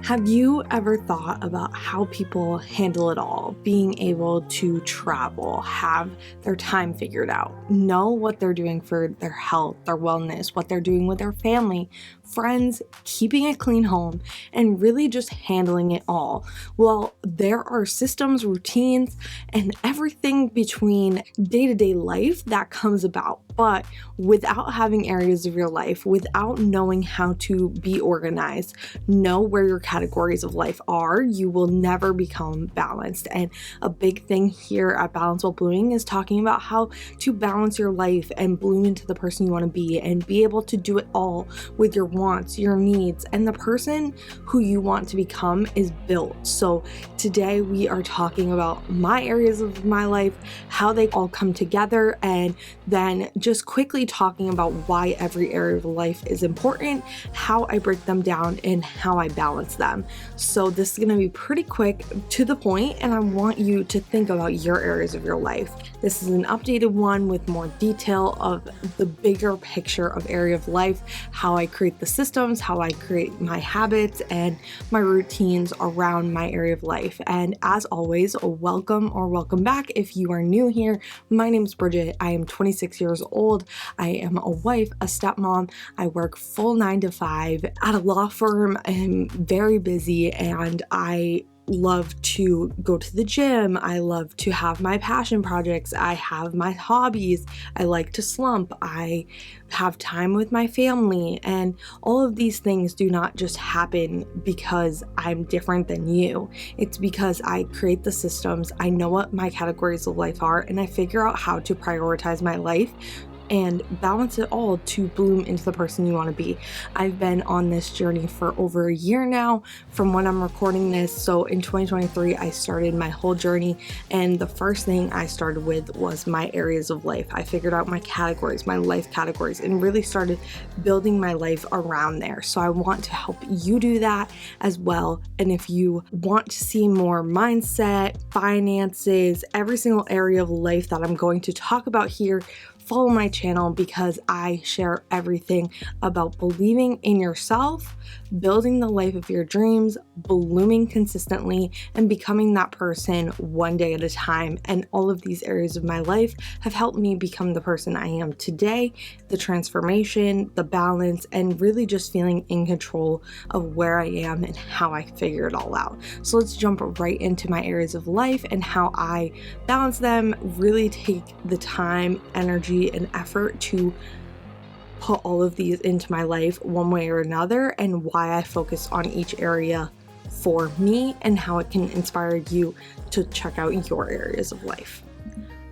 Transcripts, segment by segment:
Have you ever thought about how people handle it all? Being able to travel, have their time figured out, know what they're doing for their health, their wellness, what they're doing with their family, friends, keeping a clean home, and really just handling it all. Well, there are systems, routines, and everything between day-to-day life that comes about. But without having areas of your life, without knowing how to be organized, know where your categories of life are, you will never become balanced. And a big thing here at Balance While Blooming is talking about how to balance your life and bloom into the person you want to be and be able to do it all with your wants, your needs, and the person who you want to become is built. So today we are talking about my areas of my life, how they all come together, and then just quickly talking about why every area of life is important, how I break them down, and how I balance them. So this is going to be pretty quick, to the point, and I want you to think about your areas of your life. This is an updated one with more detail of the bigger picture of area of life, how I create the systems, how I create my habits and my routines around my area of life. And as always, welcome back if you are new here. My name is Bridget. I am 26 years old. I am a wife, a stepmom. I work full 9 to 5 at a law firm. I'm very busy and I love to go to the gym. I love to have my passion projects. I have my hobbies. I like to slump. I have time with my family. And all of these things do not just happen because I'm different than you. It's because I create the systems. I know what my categories of life are, and I figure out how to prioritize my life and balance it all to bloom into the person you want to be. I've been on this journey for over a year now from when I'm recording this. So in 2023, I started my whole journey, and the first thing I started with was my areas of life. I figured out my categories, my life categories, and really started building my life around there. So I want to help you do that as well. And if you want to see more mindset, finances, every single area of life that I'm going to talk about here, follow my channel because I share everything about believing in yourself, building the life of your dreams, blooming consistently, and becoming that person one day at a time. And all of these areas of my life have helped me become the person I am today, the transformation, the balance, and really just feeling in control of where I am and how I figure it all out. So let's jump right into my areas of life and how I balance them, really take the time, energy, and effort to put all of these into my life one way or another, and why I focus on each area for me and how it can inspire you to check out your areas of life.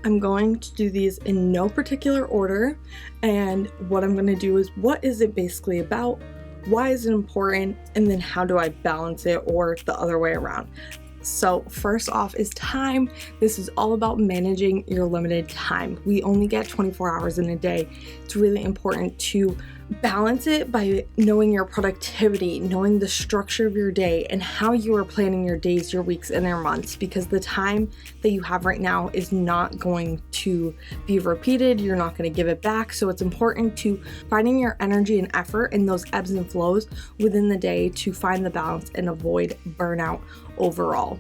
I'm going to do these in no particular order, and what I'm going to do is what is it basically about, why is it important, and then how do I balance it, or the other way around. So first off is time. This is all about managing your limited time. We only get 24 hours in a day. It's really important to balance it by knowing your productivity, knowing the structure of your day, and how you are planning your days, your weeks, and your months, because the time that you have right now is not going to be repeated. You're not going to give it back. So it's important to finding your energy and effort in those ebbs and flows within the day to find the balance and avoid burnout overall.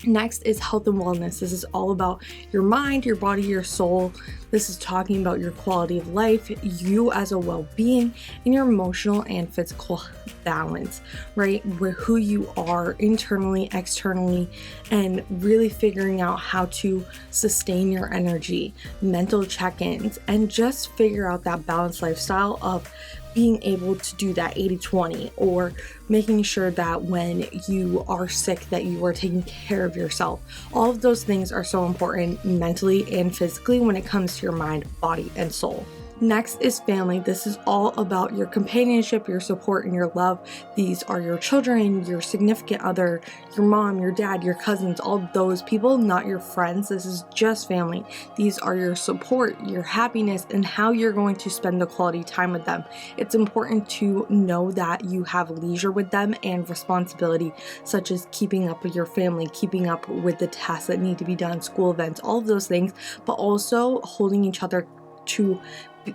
Next is health and wellness. This is all about your mind, your body, your soul. This is talking about your quality of life, you as a well-being, and your emotional and physical balance, right? Where who you are internally, externally, and really figuring out how to sustain your energy, mental check-ins, and just figure out that balanced lifestyle of being able to do that 80-20, or making sure that when you are sick that you are taking care of yourself. All of those things are so important mentally and physically when it comes to your mind, body, and soul. Next is family. This is all about your companionship, your support, and your love. These are your children, your significant other, your mom, your dad, your cousins, all those people, not your friends. This is just family. These are your support, your happiness, and how you're going to spend the quality time with them. It's important to know that you have leisure with them and responsibility, such as keeping up with your family, keeping up with the tasks that need to be done, school events, all of those things, but also holding each other to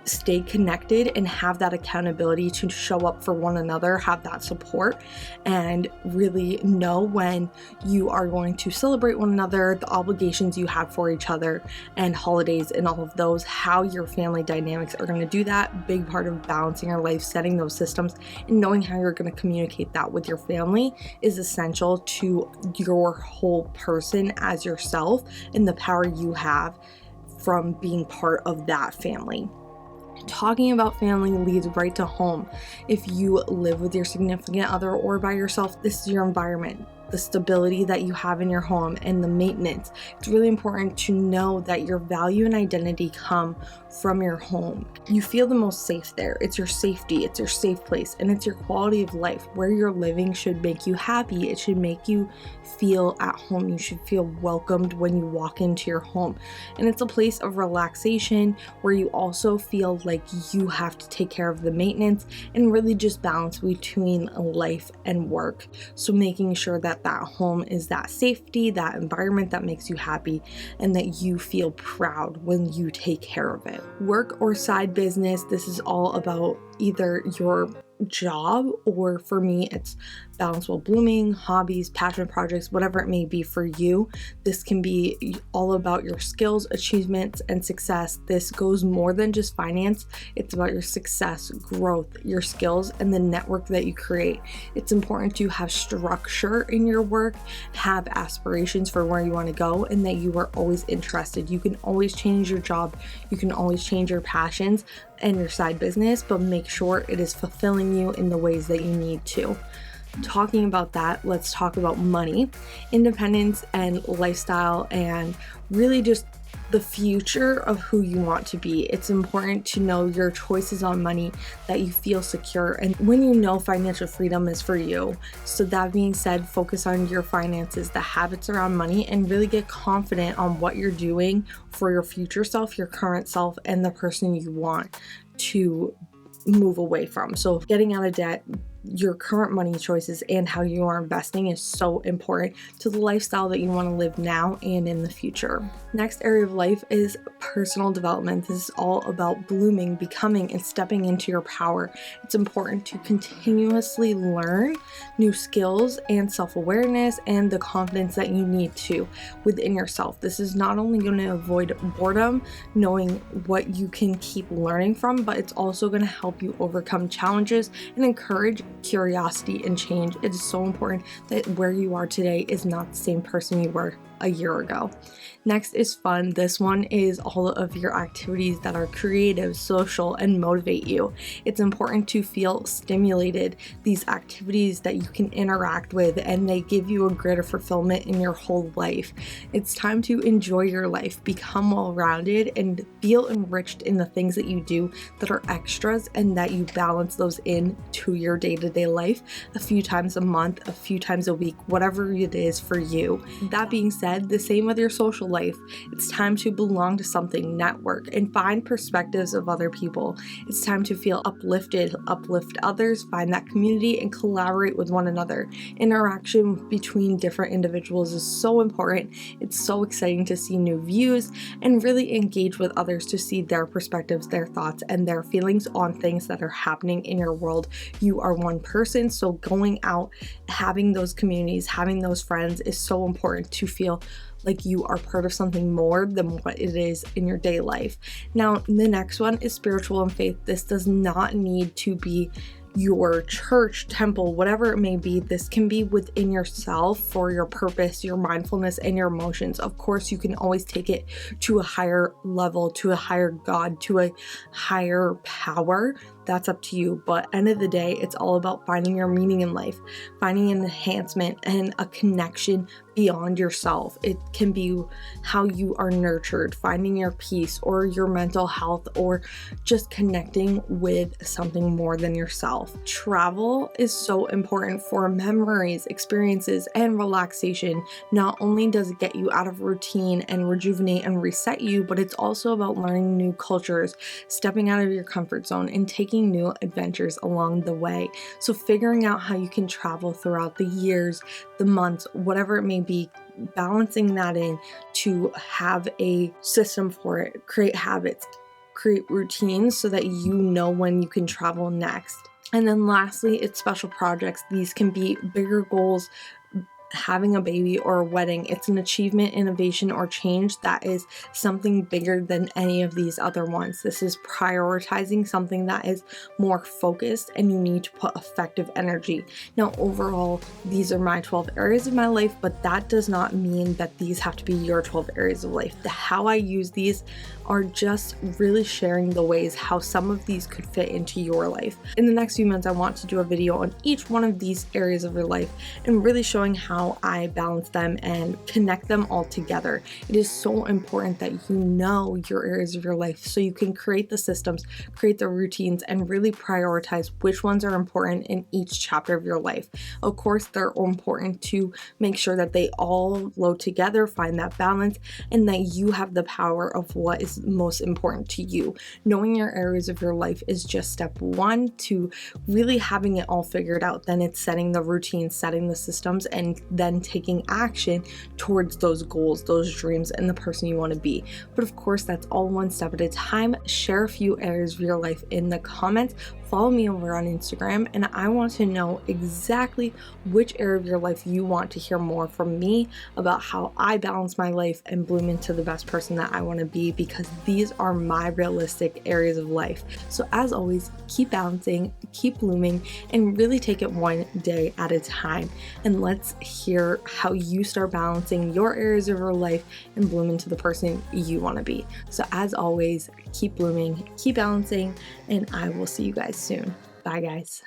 stay connected and have that accountability to show up for one another, have that support, and really know when you are going to celebrate one another, the obligations you have for each other, and holidays and all of those, how your family dynamics are going to do that. Big part of balancing your life, setting those systems, and knowing how you're going to communicate that with your family is essential to your whole person as yourself and the power you have from being part of that family. Talking about family leads right to home. If you live with your significant other or by yourself, this is your environment. The stability that you have in your home and the maintenance. It's really important to know that your value and identity come from your home. You feel the most safe there. It's your safety, it's your safe place, and it's your quality of life. Where you're living should make you happy. It should make you feel at home. You should feel welcomed when you walk into your home. And it's a place of relaxation where you also feel like you have to take care of the maintenance and really just balance between life and work. So making sure that home is that safety, that environment that makes you happy, and that you feel proud when you take care of it. Work or side business, this is all about either your job, or for me it's balance while blooming, hobbies, passion projects, whatever it may be for you. This can be all about your skills, achievements, and success. This goes more than just finance. It's about your success, growth, your skills, and the network that you create. It's important to have structure in your work, have aspirations for where you want to go, and that you are always interested. You can always change your job, you can always change your passions and your side business, but make sure it is fulfilling you in the ways that you need to. Talking about that, let's talk about money, independence, and lifestyle, and really just the future of who you want to be. It's important to know your choices on money, that you feel secure, and when you know financial freedom is for you. So that being said, focus on your finances, the habits around money, and really get confident on what you're doing for your future self, your current self, and the person you want to move away from. So getting out of debt, your current money choices, and how you are investing is so important to the lifestyle that you want to live now and in the future. Next area of life is personal development. This is all about blooming, becoming, and stepping into your power. It's important to continuously learn new skills and self-awareness and the confidence that you need to within yourself. This is not only going to avoid boredom, knowing what you can keep learning from, but it's also going to help you overcome challenges and encourage curiosity and change. It is so important that where you are today is not the same person you were a year ago. Next is fun. This one is all of your activities that are creative, social, and motivate you. It's important to feel stimulated, these activities that you can interact with, and they give you a greater fulfillment in your whole life. It's time to enjoy your life, become well-rounded, and feel enriched in the things that you do that are extras, and that you balance those in to your day-to-day life a few times a month, a few times a week, whatever it is for you. That being said, the same with your social life. It's time to belong to something, network, and find perspectives of other people. It's time to feel uplifted, uplift others, find that community, and collaborate with one another. Interaction between different individuals is so important. It's so exciting to see new views and really engage with others to see their perspectives, their thoughts, and their feelings on things that are happening in your world. You are one person, so going out, having those communities, having those friends is so important to feel like you are part of something more than what it is in your day life. Now, the next one is spiritual and faith. This does not need to be your church, temple, whatever it may be. This can be within yourself for your purpose, your mindfulness, and your emotions. Of course, you can always take it to a higher level, to a higher God, to a higher power. That's up to you. But end of the day, it's all about finding your meaning in life, finding an enhancement and a connection beyond yourself. It can be how you are nurtured, finding your peace or your mental health, or just connecting with something more than yourself. Travel is so important for memories, experiences, and relaxation. Not only does it get you out of routine and rejuvenate and reset you, but it's also about learning new cultures, stepping out of your comfort zone, and taking new adventures along the way. So figuring out how you can travel throughout the years, the months, whatever it may be, balancing that in to have a system for it, create habits, create routines so that you know when you can travel next. And then lastly, it's special projects. These can be bigger goals, having a baby or a wedding. It's an achievement, innovation, or change that is something bigger than any of these other ones. This is prioritizing something that is more focused, and you need to put effective energy. Now, overall, these are my 12 areas of my life, but that does not mean that these have to be your 12 areas of life. How I use these are just really sharing the ways how some of these could fit into your life. In the next few months, I want to do a video on each one of these areas of your life and really showing how I balance them and connect them all together. It is so important that you know your areas of your life so you can create the systems, create the routines, and really prioritize which ones are important in each chapter of your life. Of course, they're important to make sure that they all flow together, find that balance, and that you have the power of what is most important to you. Knowing your areas of your life is just step one to really having it all figured out. Then it's setting the routines, setting the systems, and then taking action towards those goals, those dreams, and the person you want to be. But of course, that's all one step at a time. Share a few areas of your life in the comments. Follow me over on Instagram, and I want to know exactly which area of your life you want to hear more from me about how I balance my life and bloom into the best person that I want to be, because these are my realistic areas of life. So as always, keep balancing, keep blooming, and really take it one day at a time. And let's hear how you start balancing your areas of your life and bloom into the person you want to be. So as always, keep blooming, keep balancing, and I will see you guys soon. Bye, guys.